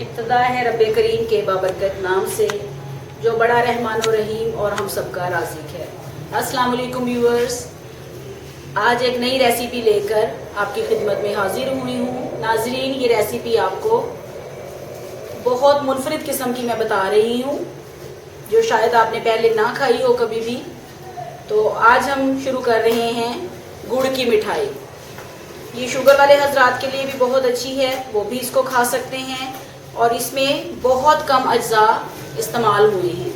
इब्तिदा है रब्बे करीम के बाबरकत नाम से जो बड़ा रहमान और रहीम और हम सबका राज़िक है। अस्सलाम वालेकुम व्यूअर्स, आज एक नई रेसिपी लेकर आपकी खिदमत में हाजिर हुई हूँ। नाजरीन, ये रेसिपी आपको बहुत मुनफरिद किस्म की मैं बता रही हूँ जो शायद आपने पहले ना खाई हो कभी भी। तो आज हम शुरू कर रहे हैं गुड़ की मिठाई। ये शुगर वाले हजरात के लिए भी बहुत अच्छी है, वो भी इसको खा सकते हैं और इसमें बहुत कम अज्जा इस्तेमाल हुए हैं।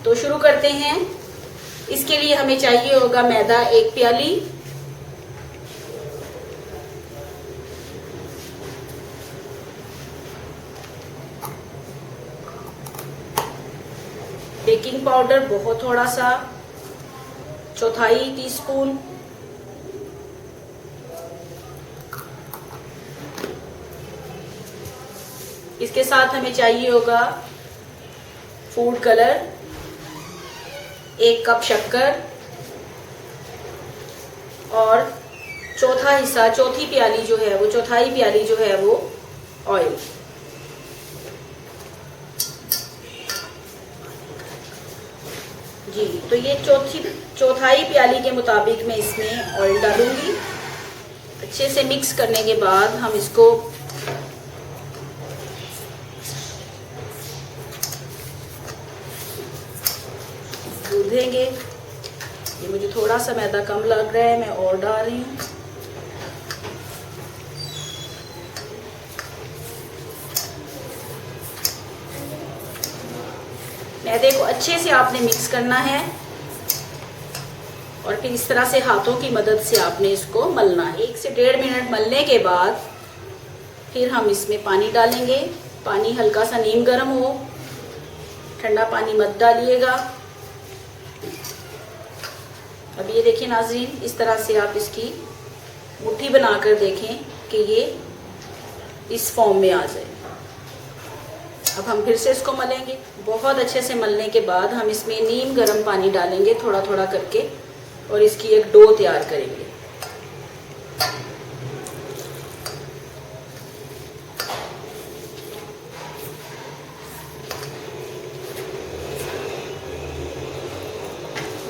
तो शुरू करते हैं। इसके लिए हमें चाहिए होगा मैदा 1 प्याली, बेकिंग पाउडर बहुत थोड़ा सा, 1/4 टीस्पून, इसके साथ हमें चाहिए होगा फूड कलर, 1 कप शक्कर और चौथा हिस्सा, चौथी प्याली जो है वो, 1/4 प्याली जो है वो ऑयल। जी, तो ये 1/4 प्याली के मुताबिक मैं इसमें ऑयल डालूंगी। अच्छे से मिक्स करने के बाद हम इसको गूंदेंगे। ये मुझे थोड़ा सा मैदा कम लग रहा है, मैं और डाल रही हूँ। मैदे को अच्छे से आपने मिक्स करना है और फिर इस तरह से हाथों की मदद से आपने इसको मलना है। 1 से 1.5 मिनट मलने के बाद फिर हम इसमें पानी डालेंगे। पानी हल्का सा नीम गर्म हो, ठंडा पानी मत डालिएगा। अब ये देखिए नाज़रीन, इस तरह से आप इसकी मुट्ठी बनाकर देखें कि ये इस फॉर्म में आ जाए। अब हम फिर से इसको मलेंगे। बहुत अच्छे से मलने के बाद हम इसमें नीम गर्म पानी डालेंगे थोड़ा थोड़ा करके और इसकी एक डो तैयार करेंगे।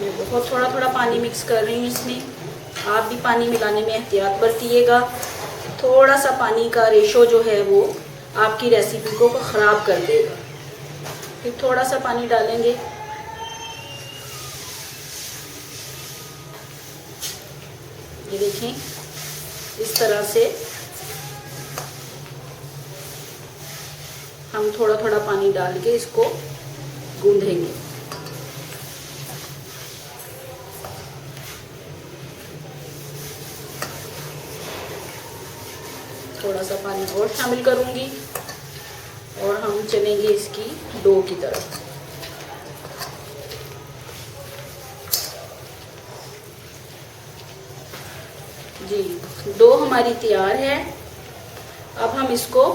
मैं बहुत थोड़ा थोड़ा पानी मिक्स कर रही हूँ इसमें। आप भी पानी मिलाने में एहतियात बरतिएगा। थोड़ा सा पानी का रेशो जो है वो आपकी रेसिपी को ख़राब कर देगा। फिर थोड़ा सा पानी डालेंगे। ये देखें, इस तरह से हम थोड़ा थोड़ा पानी डाल के इसको गूंदेंगे। थोड़ा सा पानी और शामिल करूंगी और हम चलेंगे इसकी डो की तरफ। जी, डो हमारी तैयार है। अब हम इसको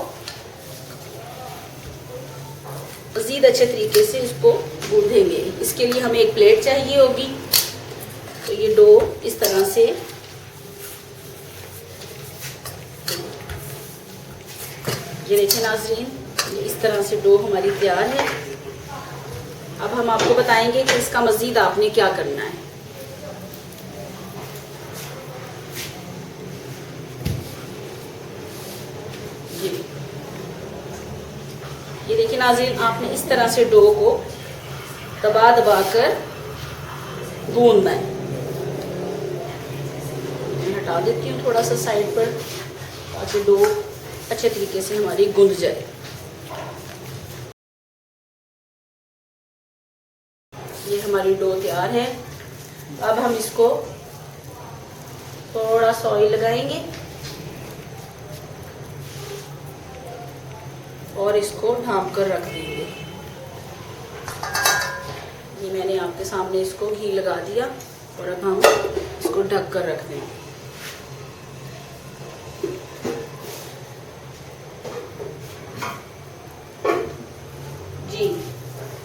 मज़ीद अच्छे तरीके से इसको गूंदेंगे। इसके लिए हमें एक प्लेट चाहिए होगी। तो ये डो इस तरह से, ये देखिए नाज़रीन, ये इस तरह से डो हमारी तैयार है। अब हम आपको बताएंगे कि इसका मज़ीद आपने क्या करना है। ये देखिए नाज़रीन, आपने इस तरह से डो को दबा दबा कर गूंदना है। मैं हटा देती हूँ थोड़ा सा साइड पर ताकि डो अच्छे तरीके से हमारी गूंद जाए। ये हमारी डो तैयार है। अब हम इसको थोड़ा सा ऑयल लगाएंगे और इसको ढांप कर रख देंगे। ये मैंने आपके सामने इसको घी लगा दिया और अब हम इसको ढक कर रख देंगे। जी,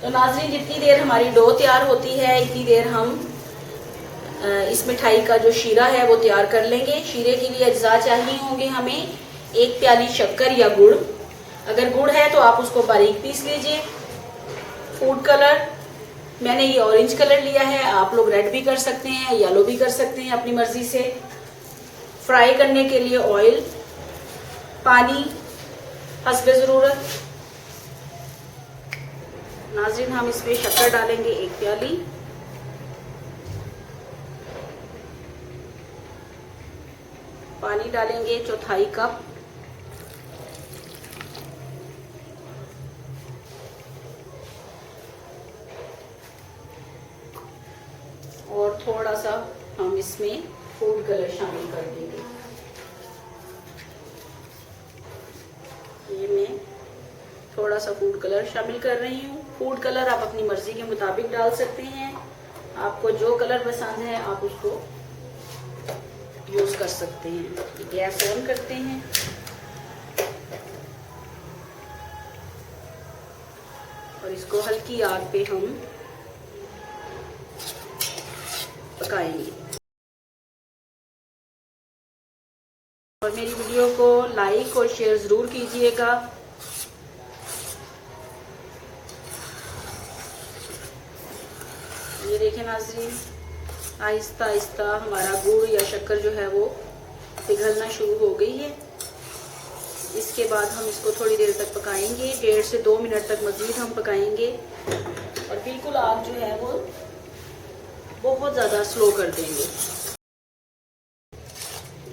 तो नाज़रीन, जितनी देर हमारी डो तैयार होती है इतनी देर हम इस मिठाई का जो शीरा है वो तैयार कर लेंगे। शीरे के लिए अज्जा चाहिए होंगे हमें 1 प्याली शक्कर या गुड़, अगर गुड़ है तो आप उसको बारीक पीस लीजिए। फूड कलर मैंने ये ऑरेंज कलर लिया है, आप लोग रेड भी कर सकते हैं, येलो भी कर सकते हैं अपनी मर्जी से। फ्राई करने के लिए ऑयल, पानी हस्बे ज़रूरत। नाज़रीन, हम इसमें शक्कर डालेंगे 1 प्याली। पानी डालेंगे 1/4 कप। और थोड़ा सा हम इसमें फूड कलर शामिल कर देंगे। ये मैं थोड़ा सा फूड कलर शामिल कर रही हूँ। फूड कलर आप अपनी मर्जी के मुताबिक डाल सकते हैं। आपको जो कलर पसंद है आप उसको यूज कर सकते हैं। गैस ऑन करते हैं। और इसको हल्की आग पे हम पकाएंगे। और मेरी वीडियो को लाइक और शेयर जरूर कीजिएगा। ये देखें नाज़रीन, आहिस्ता आहिस्ता हमारा गुड़ या शक्कर जो है वो पिघलना शुरू हो गई है। इसके बाद हम इसको थोड़ी देर तक पकाएंगे, 1.5 से 2 मिनट तक मज़ीद हम पकाएंगे। और बिल्कुल आग जो है वो बहुत ज़्यादा स्लो कर देंगे।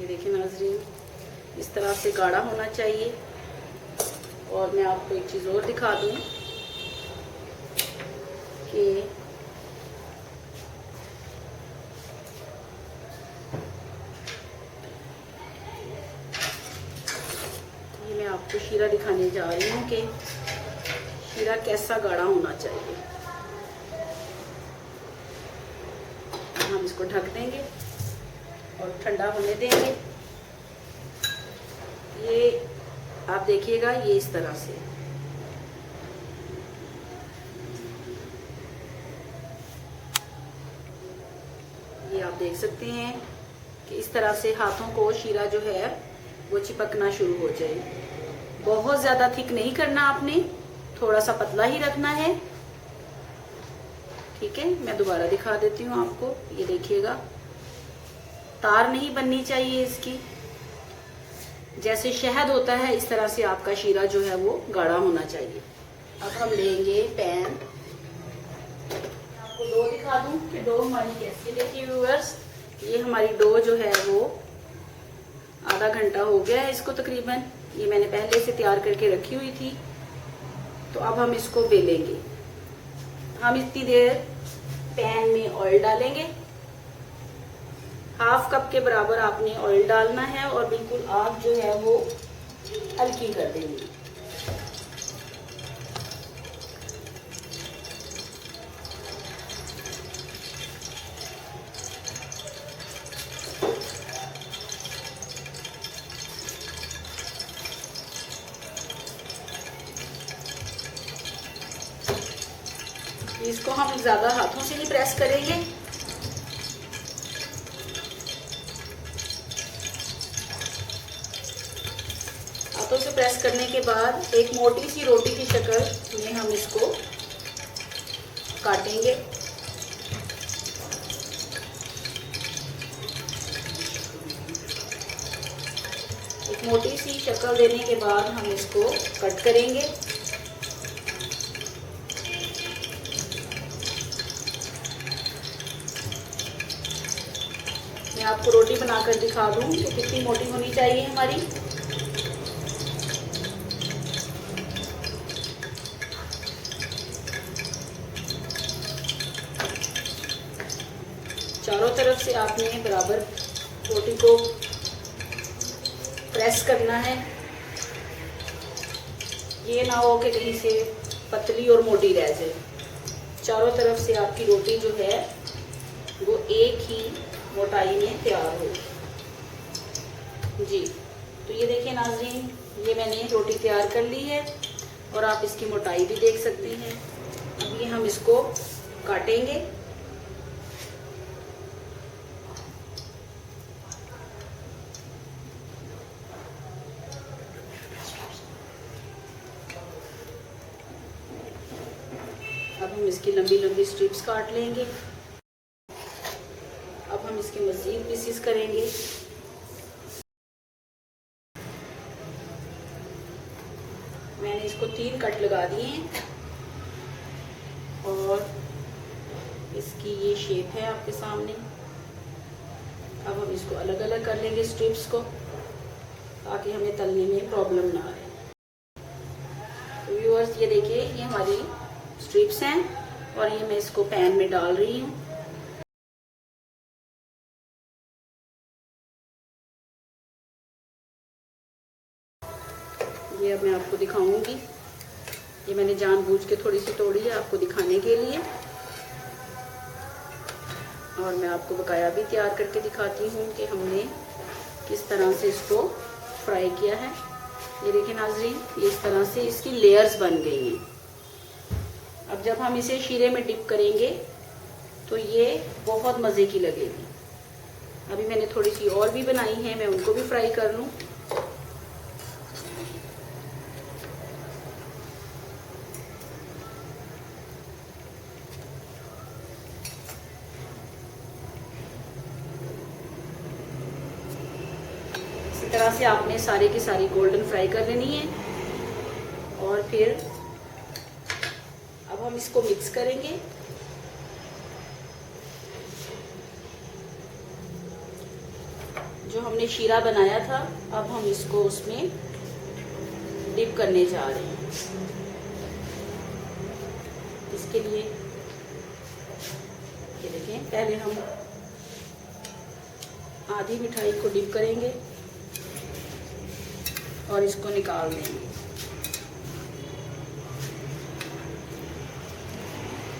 ये देखिए नाज़रीन, इस तरह से गाढ़ा होना चाहिए। और मैं आपको एक चीज़ और दिखा दूँ कि ये मैं आपको शीरा दिखाने जा रही हूँ कि शीरा कैसा गाढ़ा होना चाहिए। हम इसको ढक देंगे और ठंडा होने देंगे। ये आप देखिएगा, ये इस तरह से। ये आप देख सकते हैं कि इस तरह से हाथों को शीरा जो है वो चिपकना शुरू हो जाए। बहुत ज्यादा थिक नहीं करना आपने, थोड़ा सा पतला ही रखना है। ठीक है, मैं दोबारा दिखा देती हूँ आपको। ये देखिएगा, तार नहीं बननी चाहिए इसकी। जैसे शहद होता है इस तरह से आपका शीरा जो है वो गाढ़ा होना चाहिए। अब हम लेंगे पैन। आपको डो दिखा दूं कि डो हमारी कैसी। देखिए व्यूअर्स, ये हमारी डो जो है वो आधा घंटा हो गया है इसको तकरीबन। ये मैंने पहले से तैयार करके रखी हुई थी। तो अब हम इसको बेलेंगे। हम इतनी देर पैन में ऑयल डालेंगे। 1/2 कप के बराबर आपने ऑयल डालना है और बिल्कुल आग जो है वो हल्की कर देंगे। इसको हम ज्यादा हाथों से नहीं प्रेस करेंगे। हाथों से प्रेस करने के बाद एक मोटी सी रोटी की शक्ल में हम इसको काटेंगे। एक मोटी सी शक्ल देने के बाद हम इसको कट करेंगे। मैं आपको रोटी बनाकर दिखा दूं कि कितनी मोटी होनी चाहिए हमारी। चारों तरफ से आपने बराबर रोटी को प्रेस करना है। ये ना हो कि कहीं से पतली और मोटी रह जाए। चारों तरफ से आपकी रोटी जो है वो एक ही मोटाई में तैयार होगी जी। तो ये देखिए नाज़रीन, ये मैंने रोटी तैयार कर ली है और आप इसकी मोटाई भी देख सकते हैं। अब ये हम इसको काटेंगे। हम इसकी लंबी लंबी स्ट्रिप्स काट लेंगे। अब हम इसके मज़ीद पीसेस करेंगे। मैंने इसको 3 कट लगा दिए हैं और इसकी ये शेप है आपके सामने। अब हम इसको अलग अलग कर लेंगे स्ट्रिप्स को, ताकि हमें तलने में प्रॉब्लम ना आए। तो व्यूअर्स ये देखिए, ये हमारी स्ट्रिप्स हैं और ये मैं इसको पैन में डाल रही हूँ। ये अब मैं आपको दिखाऊंगी। ये मैंने जानबूझ के थोड़ी सी तोड़ी है आपको दिखाने के लिए, और मैं आपको बकाया भी तैयार करके दिखाती हूँ कि हमने किस तरह से इसको फ्राई किया है। ये देखिए नाज़रीन, ये इस तरह से इसकी लेयर्स बन गई हैं। अब जब हम इसे शीरे में डिप करेंगे तो ये बहुत मज़े की लगेगी। अभी मैंने थोड़ी सी और भी बनाई है, मैं उनको भी फ्राई कर लूँ। इसी तरह से आपने सारे की सारी गोल्डन फ्राई कर लेनी है। और फिर अब हम इसको मिक्स करेंगे। जो हमने शीरा बनाया था, अब हम इसको उसमें डिप करने जा रहे हैं। इसके लिए ये देखें, पहले हम आधी मिठाई को डिप करेंगे और इसको निकाल देंगे।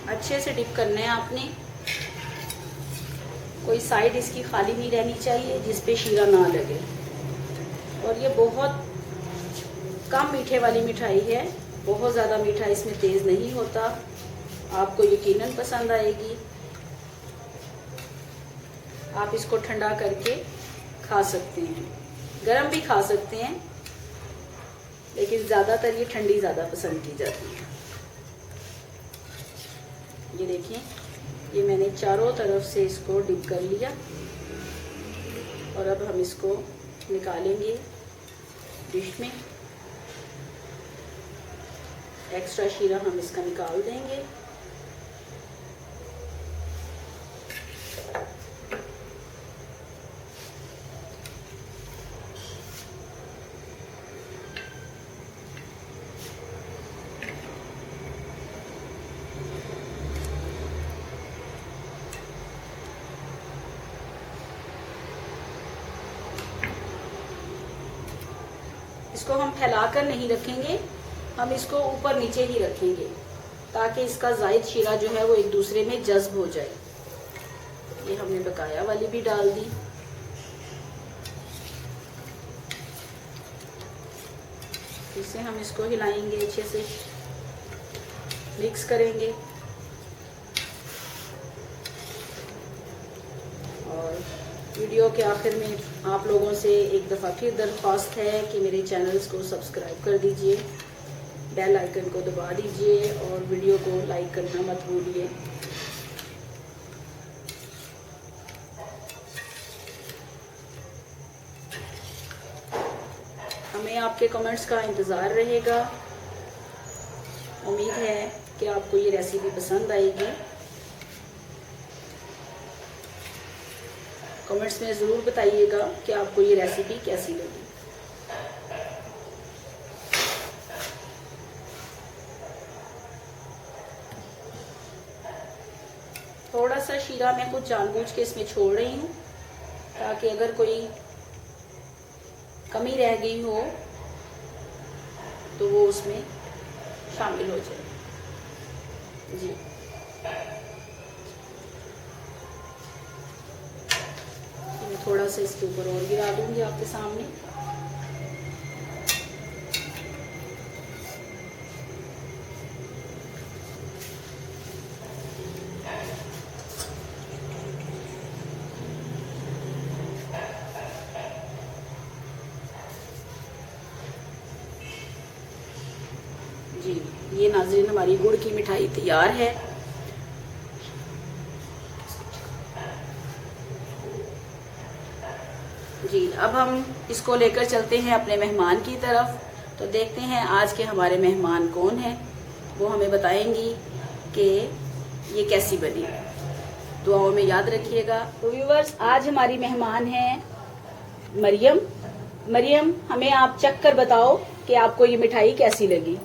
अच्छे से डिप करना है आपने, कोई साइड इसकी खाली नहीं रहनी चाहिए जिस पे शीरा ना लगे। और ये बहुत कम मीठे वाली मिठाई है, बहुत ज़्यादा मीठा इसमें तेज़ नहीं होता। आपको यकीनन पसंद आएगी। आप इसको ठंडा करके खा सकते हैं, गरम भी खा सकते हैं, लेकिन ज़्यादातर ये ठंडी ज़्यादा पसंद की जाती है। ये देखिए, ये मैंने चारों तरफ से इसको डिप कर लिया और अब हम इसको निकालेंगे डिश में। एक्स्ट्रा शीरा हम इसका निकाल देंगे। इसको हम फैलाकर नहीं रखेंगे, हम इसको ऊपर नीचे ही रखेंगे ताकि इसका जायद शीरा जो है वो एक दूसरे में जज्ब हो जाए। ये हमने बकाया वाली भी डाल दी। फिर से हम इसको हिलाएंगे, अच्छे से मिक्स करेंगे। और वीडियो के आखिर में आप लोगों से एक दफ़ा फिर दरख्वास्त है कि मेरे चैनल्स को सब्सक्राइब कर दीजिए, बेल आइकन को दबा दीजिए और वीडियो को लाइक करना मत भूलिए। हमें आपके कमेंट्स का इंतज़ार रहेगा। उम्मीद है कि आपको ये रेसिपी पसंद आएगी। कमेंट्स में ज़रूर बताइएगा कि आपको ये रेसिपी कैसी लगी। थोड़ा सा शीरा मैं कुछ जानबूझ के इसमें छोड़ रही हूँ ताकि अगर कोई कमी रह गई हो तो वो उसमें शामिल हो जाए। जी, मैं थोड़ा सा इसके ऊपर और गिरा दूंगी आपके सामने। जी, ये नाज़रीन हमारी गुड़ की मिठाई तैयार है। जी, अब हम इसको लेकर चलते हैं अपने मेहमान की तरफ। तो देखते हैं आज के हमारे मेहमान कौन हैं, वो हमें बताएंगी कि ये कैसी बनी। दुआओं में याद रखिएगा। तो व्यूवर्स, आज हमारी मेहमान हैं मरियम। मरियम, हमें आप चख कर बताओ कि आपको ये मिठाई कैसी लगी।